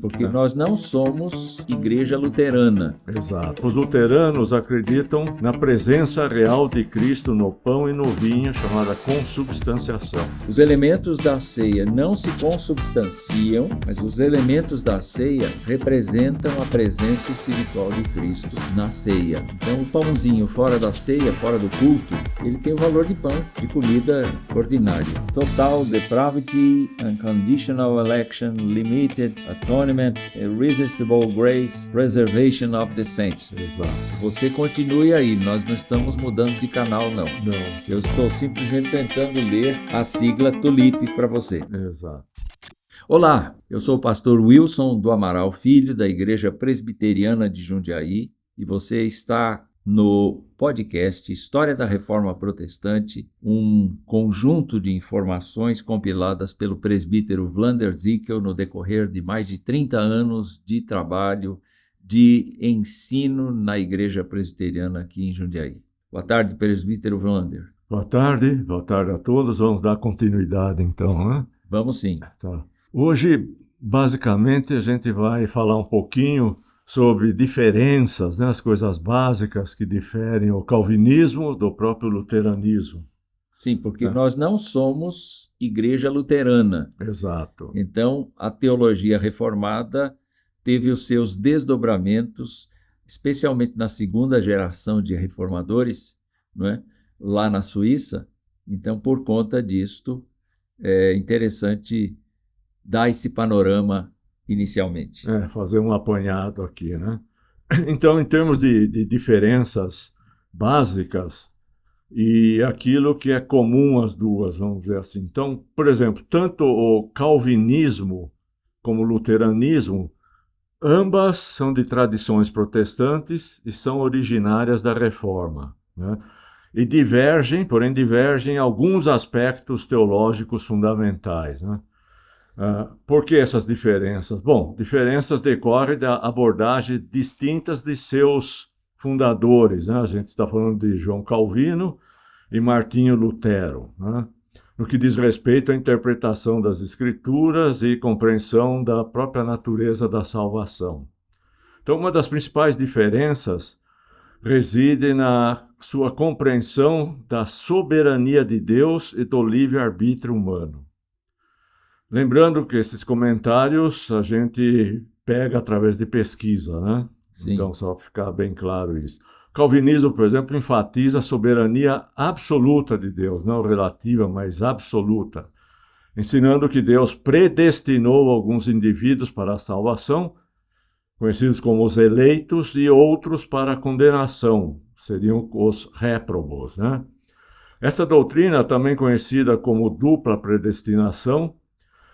Porque nós não somos igreja luterana. Exato. Os luteranos acreditam na presença real de Cristo no pão e no vinho, chamada consubstanciação. Os elementos da ceia não se consubstanciam, mas os elementos da ceia representam a presença espiritual de Cristo na ceia. Então, o pãozinho fora da ceia, fora do culto, ele tem o valor de pão, de comida ordinária. Total depravity, unconditional election, limited atonement, irresistible grace, preservation of the saints. Exato. Você continue aí, nós não estamos mudando de canal, não. Não. Eu estou simplesmente tentando ler a sigla TULIP para você. Exato. Olá, eu sou o pastor Wilson do Amaral Filho, da Igreja Presbiteriana de Jundiaí, e você está no podcast História da Reforma Protestante, um conjunto de informações compiladas pelo presbítero Vlander Zickel no decorrer de mais de 30 anos de trabalho de ensino na Igreja Presbiteriana aqui em Jundiaí. Boa tarde, presbítero Vlander. Boa tarde a todos. Vamos dar continuidade então, né? Vamos sim. Tá. Hoje, basicamente, a gente vai falar um pouquinho sobre diferenças, né, as coisas básicas que diferem o calvinismo do próprio luteranismo. Sim, porque nós não somos igreja luterana. Exato. Então, a teologia reformada teve os seus desdobramentos, especialmente na segunda geração de reformadores, não é? Lá na Suíça. Então, por conta disto, é interessante dar esse panorama inicialmente. Fazer um apanhado aqui, né? Então, em termos de diferenças básicas e aquilo que é comum às duas, vamos dizer assim. Então, por exemplo, tanto o calvinismo como o luteranismo, ambas são de tradições protestantes e são originárias da Reforma, né? E porém divergem em alguns aspectos teológicos fundamentais, né? Por que essas diferenças? Bom, diferenças decorrem da abordagem distintas de seus fundadores, né? A gente está falando de João Calvino e Martinho Lutero, né? No que diz respeito à interpretação das Escrituras e compreensão da própria natureza da salvação. Então, uma das principais diferenças reside na sua compreensão da soberania de Deus e do livre-arbítrio humano. Lembrando que esses comentários a gente pega através de pesquisa, né? Sim. Então, só para ficar bem claro isso. O calvinismo, por exemplo, enfatiza a soberania absoluta de Deus, não relativa, mas absoluta, ensinando que Deus predestinou alguns indivíduos para a salvação, conhecidos como os eleitos, e outros para a condenação, seriam os réprobos, né? Essa doutrina, também conhecida como dupla predestinação,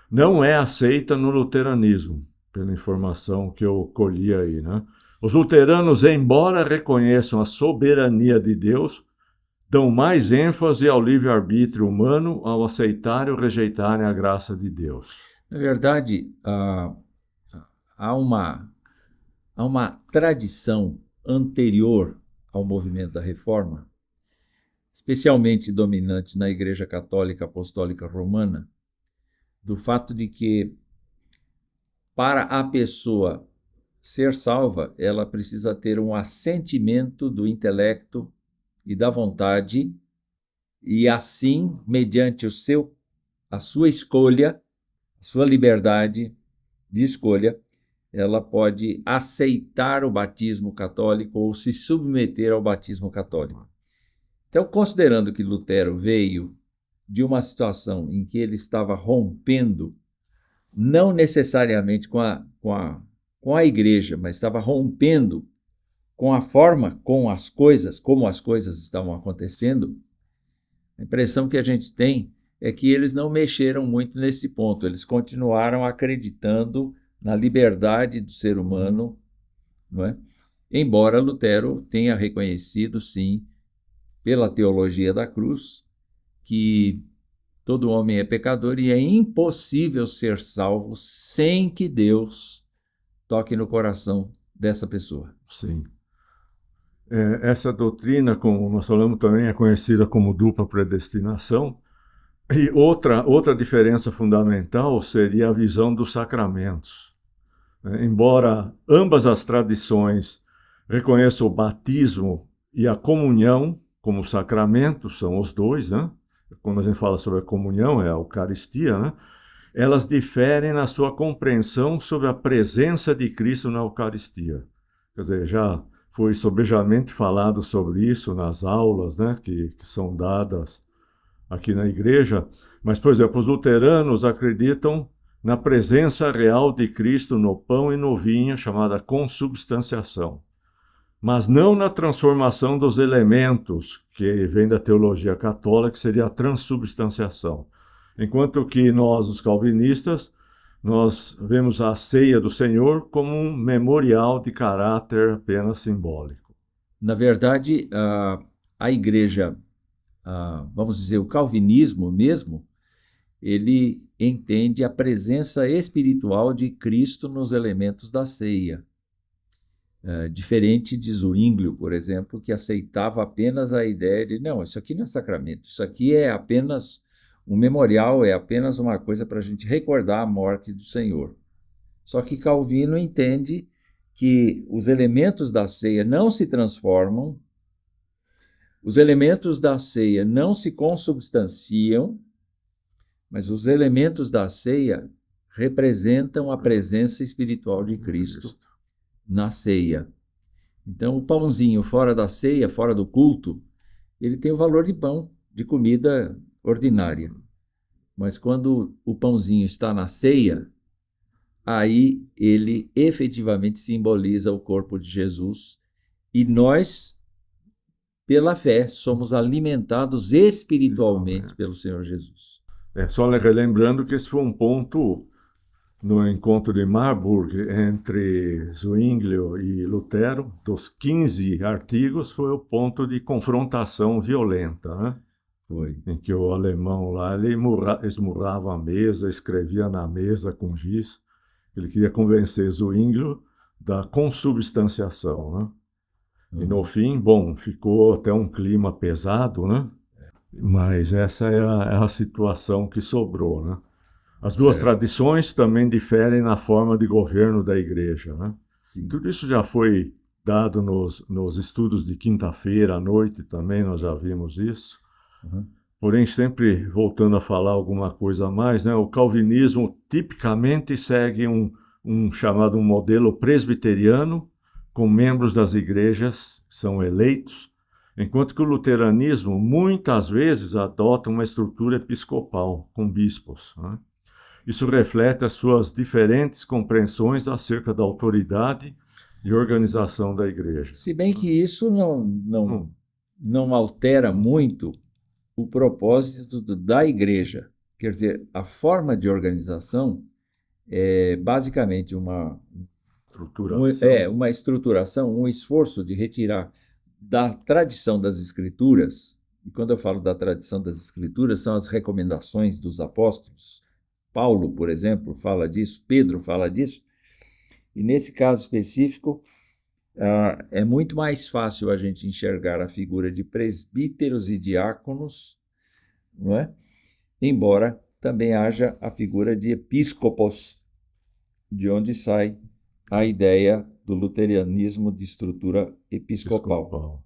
não é aceita no luteranismo, pela informação que eu colhi aí, né? Os luteranos, embora reconheçam a soberania de Deus, dão mais ênfase ao livre-arbítrio humano ao aceitarem ou rejeitarem a graça de Deus. Na verdade, há uma tradição anterior ao movimento da Reforma, especialmente dominante na Igreja Católica Apostólica Romana, do fato de que, para a pessoa ser salva, ela precisa ter um assentimento do intelecto e da vontade, e assim, mediante a sua escolha, a sua liberdade de escolha, ela pode aceitar o batismo católico ou se submeter ao batismo católico. Então, considerando que Lutero veio de uma situação em que ele estava rompendo, não necessariamente com a igreja, mas estava rompendo com a forma, como as coisas estavam acontecendo, a impressão que a gente tem é que eles não mexeram muito nesse ponto, eles continuaram acreditando na liberdade do ser humano, não é? Embora Lutero tenha reconhecido, sim, pela teologia da cruz, que todo homem é pecador e é impossível ser salvo sem que Deus toque no coração dessa pessoa. Sim. Essa doutrina, como nós falamos, também é conhecida como dupla predestinação. E outra diferença fundamental seria a visão dos sacramentos. Embora ambas as tradições reconheçam o batismo e a comunhão como sacramento, são os dois, né? Quando a gente fala sobre a comunhão, é a Eucaristia, né? Elas diferem na sua compreensão sobre a presença de Cristo na Eucaristia. Quer dizer, já foi sobejamente falado sobre isso nas aulas, né, que são dadas aqui na igreja. Mas, por exemplo, os luteranos acreditam na presença real de Cristo no pão e no vinho, chamada consubstanciação, mas não na transformação dos elementos, que vem da teologia católica, que seria a transubstanciação. Enquanto que nós, os calvinistas, nós vemos a ceia do Senhor como um memorial de caráter apenas simbólico. Na verdade, a igreja, vamos dizer, o calvinismo mesmo, ele entende a presença espiritual de Cristo nos elementos da ceia. Diferente de Zwinglio, por exemplo, que aceitava apenas a ideia de, não, isso aqui não é sacramento, isso aqui é apenas um memorial, é apenas uma coisa para a gente recordar a morte do Senhor. Só que Calvino entende que os elementos da ceia não se transformam, os elementos da ceia não se consubstanciam, mas os elementos da ceia representam a presença espiritual de Cristo na ceia. Então, o pãozinho fora da ceia, fora do culto, ele tem o valor de pão, de comida ordinária. Mas quando o pãozinho está na ceia, aí ele efetivamente simboliza o corpo de Jesus e nós, pela fé, somos alimentados espiritualmente pelo Senhor Jesus. Só relembrando que esse foi um ponto no encontro de Marburg entre Zwinglio e Lutero, dos 15 artigos, foi o ponto de confrontação violenta, né? Foi. Em que o alemão lá, ele esmurrava a mesa, escrevia na mesa com giz. Ele queria convencer Zwinglio da consubstanciação, né? E no fim, bom, ficou até um clima pesado, né? Mas essa é a situação que sobrou, né? As duas tradições também diferem na forma de governo da igreja, né? Sim. Tudo isso já foi dado nos estudos de quinta-feira à noite também, nós já vimos isso. Uhum. Porém, sempre voltando a falar alguma coisa a mais, né? O calvinismo tipicamente segue um chamado modelo presbiteriano, com membros das igrejas que são eleitos, enquanto que o luteranismo muitas vezes adota uma estrutura episcopal, com bispos, né? Isso reflete as suas diferentes compreensões acerca da autoridade e organização da igreja. Se bem que isso não altera muito o propósito da igreja. Quer dizer, a forma de organização é basicamente uma estruturação, um esforço de retirar da tradição das Escrituras, e quando eu falo da tradição das Escrituras, são as recomendações dos apóstolos. Paulo, por exemplo, fala disso, Pedro fala disso, e nesse caso específico, é muito mais fácil a gente enxergar a figura de presbíteros e diáconos, não é? Embora também haja a figura de episcopos, de onde sai a ideia do luteranismo de estrutura episcopal.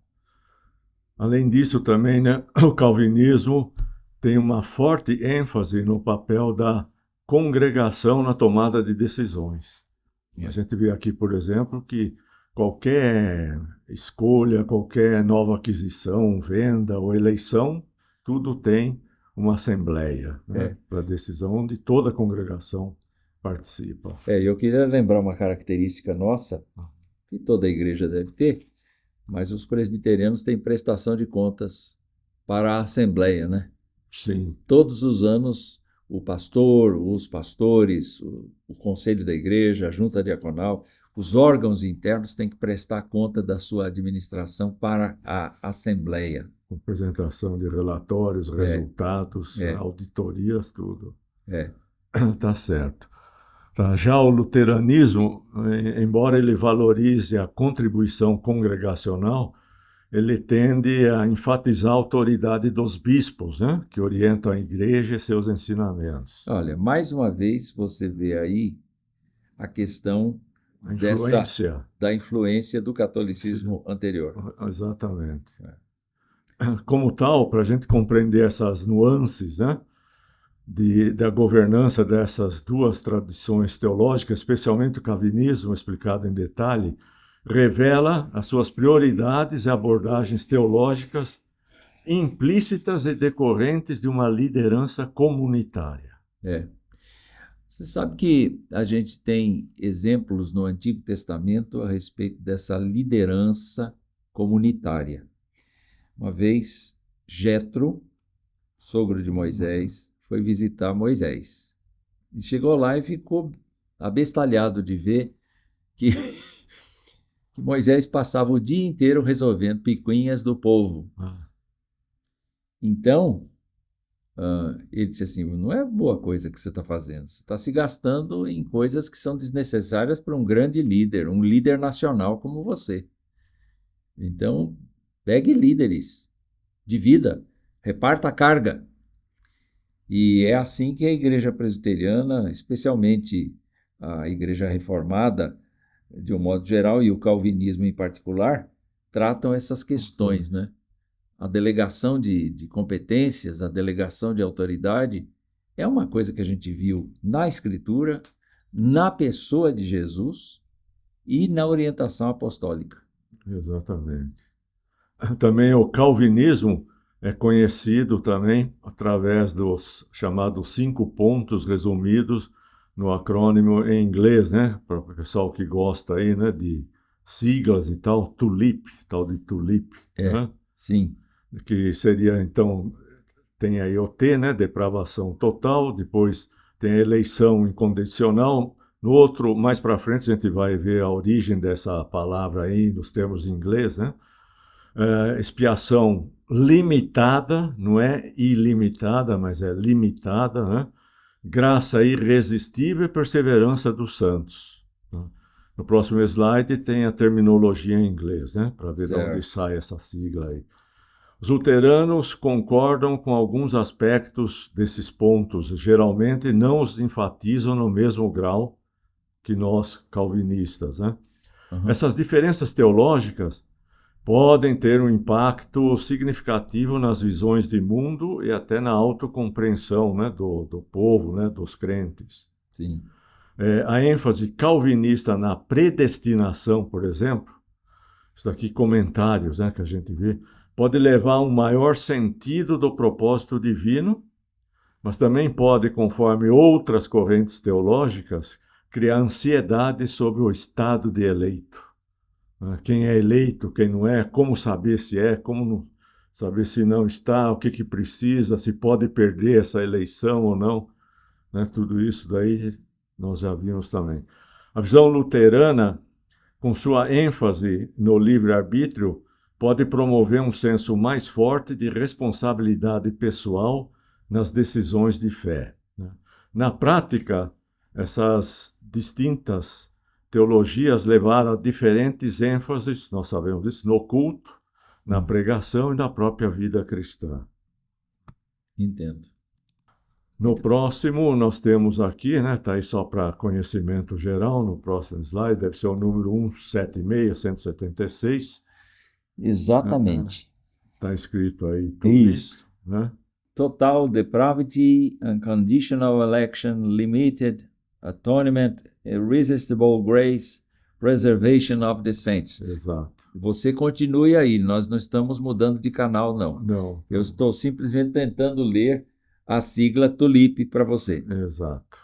Além disso também, né, o calvinismo tem uma forte ênfase no papel da congregação na tomada de decisões. A gente vê aqui, por exemplo, que qualquer escolha, qualquer nova aquisição, venda ou eleição, tudo tem uma assembleia, né, para decisão onde toda a congregação participa. Eu queria lembrar uma característica nossa, que toda igreja deve ter, mas os presbiterianos têm prestação de contas para a assembleia, né? Sim. Todos os anos, o pastor, os pastores, o conselho da igreja, a junta diaconal, os órgãos internos têm que prestar conta da sua administração para a assembleia. Apresentação de relatórios, resultados, auditorias, tudo. Tá certo. Tá. Já o luteranismo, embora ele valorize a contribuição congregacional, ele tende a enfatizar a autoridade dos bispos, né, que orientam a igreja e seus ensinamentos. Olha, mais uma vez você vê aí a questão A influência. da influência do catolicismo anterior. Exatamente. Como tal, para a gente compreender essas nuances, né, da governança dessas duas tradições teológicas, especialmente o calvinismo, explicado em detalhe, revela as suas prioridades e abordagens teológicas implícitas e decorrentes de uma liderança comunitária. Você sabe que a gente tem exemplos no Antigo Testamento a respeito dessa liderança comunitária. Uma vez, Jetro, sogro de Moisés, foi visitar Moisés. E chegou lá e ficou abestalhado de ver que Moisés passava o dia inteiro resolvendo picuinhas do povo. Então, ele disse assim, não é boa coisa que você está fazendo, você está se gastando em coisas que são desnecessárias para um grande líder, um líder nacional como você. Então, pegue líderes, divida, reparta a carga. E é assim que a Igreja Presbiteriana, especialmente a Igreja Reformada, de um modo geral, e o Calvinismo em particular, tratam essas questões, né? A delegação de competências, a delegação de autoridade, é uma coisa que a gente viu na Escritura, na pessoa de Jesus e na orientação apostólica. Exatamente. Também o calvinismo é conhecido também através dos chamados 5 pontos resumidos no acrônimo em inglês, né? Para o pessoal que gosta aí, né, de siglas e tal, TULIP, tal de TULIP, né? Sim. Que seria, então, tem aí o T, né, depravação total, depois tem a eleição incondicional. No outro, mais para frente, a gente vai ver a origem dessa palavra aí, nos termos em inglês, né? Expiação limitada, não é ilimitada, mas é limitada, né? Graça irresistível e perseverança dos santos. No próximo slide tem a terminologia em inglês, né? Para ver de onde sai essa sigla aí. Os luteranos concordam com alguns aspectos desses pontos, geralmente não os enfatizam no mesmo grau que nós calvinistas, né? Essas diferenças teológicas podem ter um impacto significativo nas visões de mundo e até na autocompreensão, né, do povo, né, dos crentes. Sim. A ênfase calvinista na predestinação, por exemplo, isso daqui comentários, né, que a gente vê, pode levar a um maior sentido do propósito divino, mas também pode, conforme outras correntes teológicas, criar ansiedade sobre o estado de eleito. Quem é eleito, quem não é, como saber se é, como não saber se não está, o que precisa, se pode perder essa eleição ou não, né? Tudo isso daí nós já vimos também. A visão luterana, com sua ênfase no livre-arbítrio, pode promover um senso mais forte de responsabilidade pessoal nas decisões de fé, né? Na prática, essas distintas teologias levaram a diferentes ênfases, nós sabemos disso, no culto, na pregação e na própria vida cristã. Entendo. No próximo, nós temos aqui, né, está aí só para conhecimento geral, no próximo slide, deve ser o número 176. Exatamente. Está escrito aí tudo isso, né? Total depravity, unconditional election, limited atonement, irresistible grace, preservation of the saints. Exato. Você continue aí, nós não estamos mudando de canal, não. Não. Eu estou simplesmente tentando ler a sigla TULIP para você. Exato.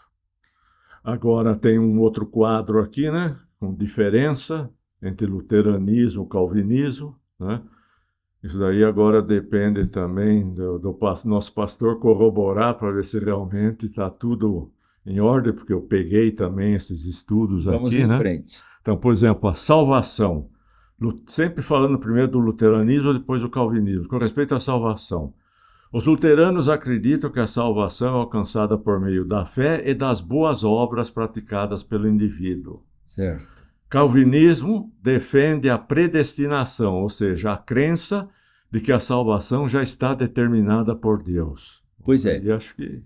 Agora tem um outro quadro aqui, né, com diferença entre luteranismo e calvinismo, né? Isso daí agora depende também do nosso pastor corroborar para ver se realmente está tudo em ordem, porque eu peguei também esses estudos Vamos aqui, em né? frente. Então, por exemplo, a salvação. Sempre falando primeiro do luteranismo, depois do calvinismo. Com respeito à salvação, os luteranos acreditam que a salvação é alcançada por meio da fé e das boas obras praticadas pelo indivíduo. Certo. Calvinismo defende a predestinação, ou seja, a crença de que a salvação já está determinada por Deus. Pois é. E acho que...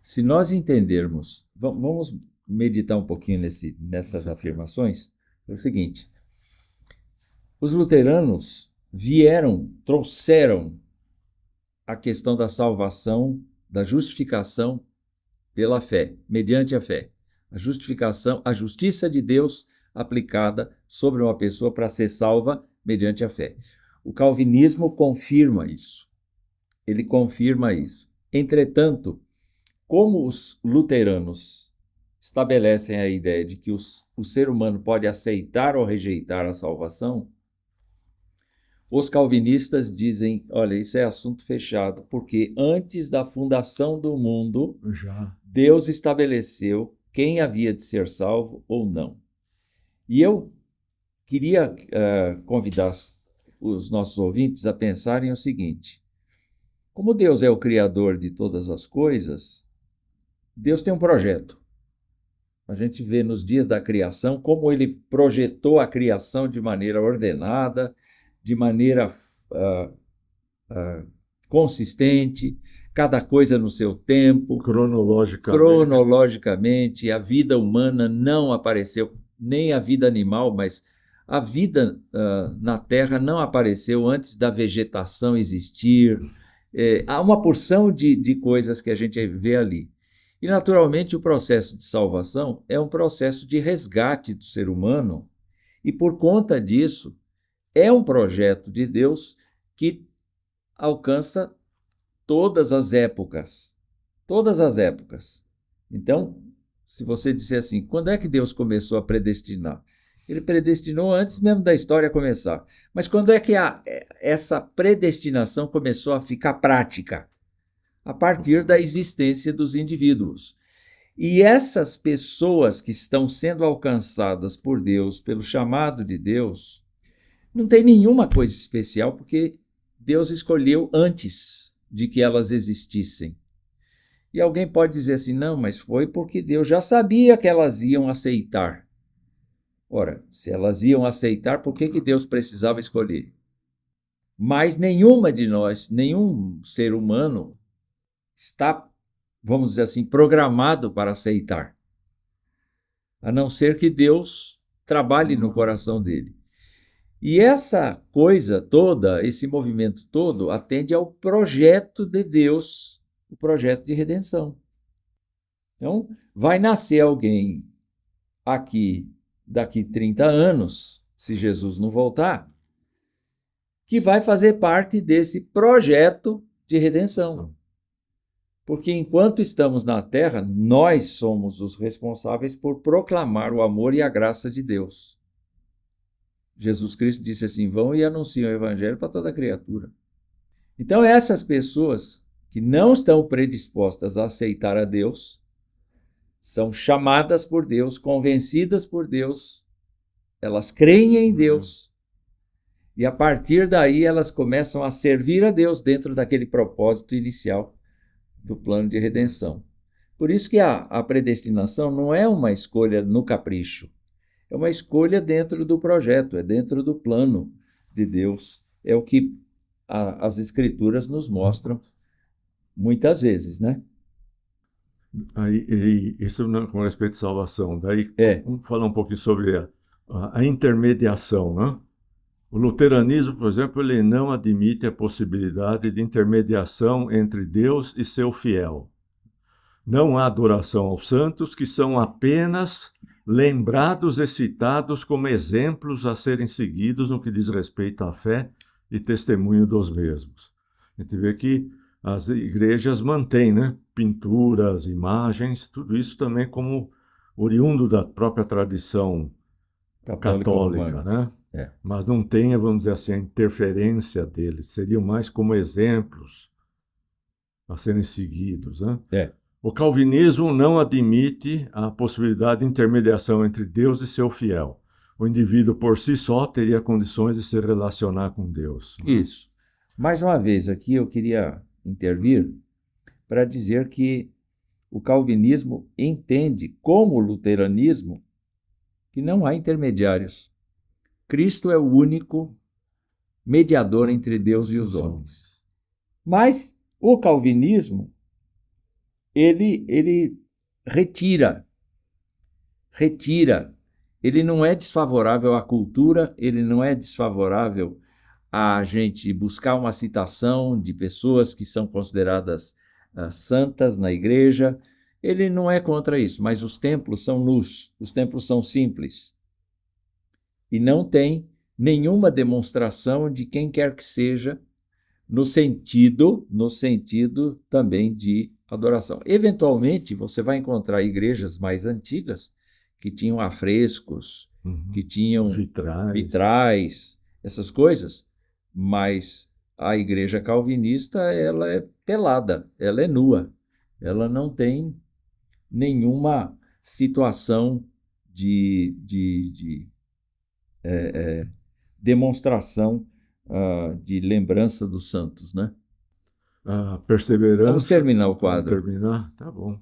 Se nós entendermos, vamos meditar um pouquinho nessas afirmações, é o seguinte: os luteranos trouxeram a questão da salvação, da justificação pela fé, mediante a fé. A justificação, a justiça de Deus aplicada sobre uma pessoa para ser salva mediante a fé. O calvinismo confirma isso. Ele confirma isso. Entretanto, como os luteranos estabelecem a ideia de que o ser humano pode aceitar ou rejeitar a salvação, os calvinistas dizem, olha, isso é assunto fechado, porque antes da fundação do mundo, Deus estabeleceu quem havia de ser salvo ou não. E eu queria convidar os nossos ouvintes a pensarem o seguinte: como Deus é o criador de todas as coisas, Deus tem um projeto. A gente vê nos dias da criação como ele projetou a criação de maneira ordenada, de maneira consistente, cada coisa no seu tempo. Cronologicamente, a vida humana não apareceu, nem a vida animal, mas a vida na Terra não apareceu antes da vegetação existir. Há uma porção de coisas que a gente vê ali. E, naturalmente, o processo de salvação é um processo de resgate do ser humano, e, por conta disso, é um projeto de Deus que alcança todas as épocas. Todas as épocas. Então, se você disser assim, quando é que Deus começou a predestinar? Ele predestinou antes mesmo da história começar. Mas quando é que essa predestinação começou a ficar prática? A partir da existência dos indivíduos. E essas pessoas que estão sendo alcançadas por Deus, pelo chamado de Deus, não tem nenhuma coisa especial, porque Deus escolheu antes de que elas existissem. E alguém pode dizer assim, não, mas foi porque Deus já sabia que elas iam aceitar. Ora, se elas iam aceitar, por que Deus precisava escolher? Mas nenhuma de nós, nenhum ser humano está, vamos dizer assim, programado para aceitar, a não ser que Deus trabalhe no coração dele. E essa coisa toda, esse movimento todo, atende ao projeto de Deus, o projeto de redenção. Então, vai nascer alguém aqui, daqui 30 anos, se Jesus não voltar, que vai fazer parte desse projeto de redenção. Porque enquanto estamos na Terra, nós somos os responsáveis por proclamar o amor e a graça de Deus. Jesus Cristo disse assim, vão e anunciem o Evangelho para toda criatura. Então essas pessoas que não estão predispostas a aceitar a Deus, são chamadas por Deus, convencidas por Deus, elas creem em Deus, e a partir daí elas começam a servir a Deus dentro daquele propósito inicial do plano de redenção. Por isso que a predestinação não é uma escolha no capricho, é uma escolha dentro do projeto, é dentro do plano de Deus. É o que as Escrituras nos mostram muitas vezes, né? Isso com respeito à salvação. Daí, vamos falar um pouquinho sobre a intermediação, né? O luteranismo, por exemplo, ele não admite a possibilidade de intermediação entre Deus e seu fiel. Não há adoração aos santos, que são apenas lembrados e citados como exemplos a serem seguidos no que diz respeito à fé e testemunho dos mesmos. A gente vê que as igrejas mantêm, né, pinturas, imagens, tudo isso também como oriundo da própria tradição católica, né? Mas não tem, vamos dizer assim, a interferência deles, seriam mais como exemplos a serem seguidos, né? O calvinismo não admite a possibilidade de intermediação entre Deus e seu fiel. O indivíduo por si só teria condições de se relacionar com Deus. Isso. Mais uma vez aqui eu queria intervir para dizer que o calvinismo entende, como o luteranismo, que não há intermediários. Cristo é o único mediador entre Deus e os homens. Mas o calvinismo, ele retira retira. Ele não é desfavorável à cultura, ele não é desfavorável a gente buscar uma citação de pessoas que são consideradas santas na igreja. Ele não é contra isso, mas os templos são nus, os templos são simples. E não tem nenhuma demonstração de quem quer que seja no sentido também de adoração. Eventualmente, você vai encontrar igrejas mais antigas que tinham afrescos, que tinham vitrais, essas coisas, mas a igreja calvinista, ela é pelada, ela é nua, ela não tem nenhuma situação de demonstração de lembrança dos santos, né? Perseverança. Vamos terminar o quadro. Vamos terminar? Tá bom.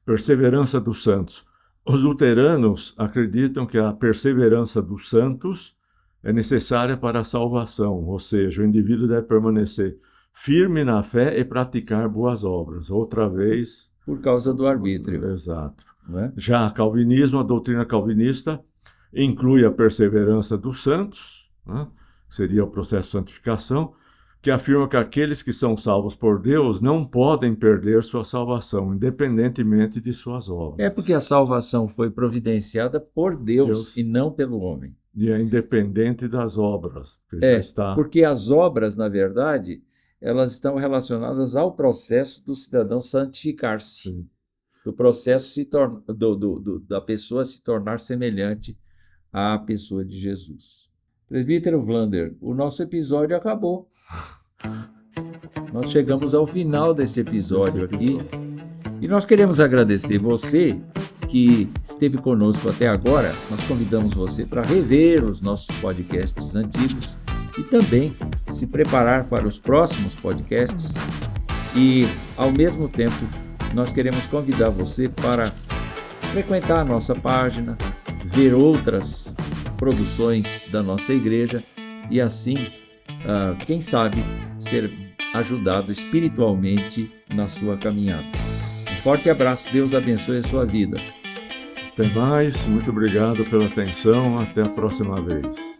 Perseverança dos santos. Os luteranos acreditam que a perseverança dos santos é necessária para a salvação, ou seja, o indivíduo deve permanecer firme na fé e praticar boas obras. Outra vez... Por causa do arbítrio. Exato. Né? Já calvinismo, a doutrina calvinista, inclui a perseverança dos santos, né? Seria o processo de santificação, que afirma que aqueles que são salvos por Deus não podem perder sua salvação, independentemente de suas obras. É porque a salvação foi providenciada por Deus e não pelo homem. E é independente das obras. Já está... porque as obras, na verdade, elas estão relacionadas ao processo do cidadão santificar-se. Do processo da pessoa se tornar semelhante à pessoa de Jesus. Presbítero Vlander, o nosso episódio acabou. Nós chegamos ao final deste episódio aqui e nós queremos agradecer você que esteve conosco até agora. Nós convidamos você para rever os nossos podcasts antigos e também se preparar para os próximos podcasts. E, ao mesmo tempo, nós queremos convidar você para frequentar a nossa página, ver outras produções da nossa igreja e assim, quem sabe, ser ajudado espiritualmente na sua caminhada. Um forte abraço, Deus abençoe a sua vida. Até mais, muito obrigado pela atenção, até a próxima vez.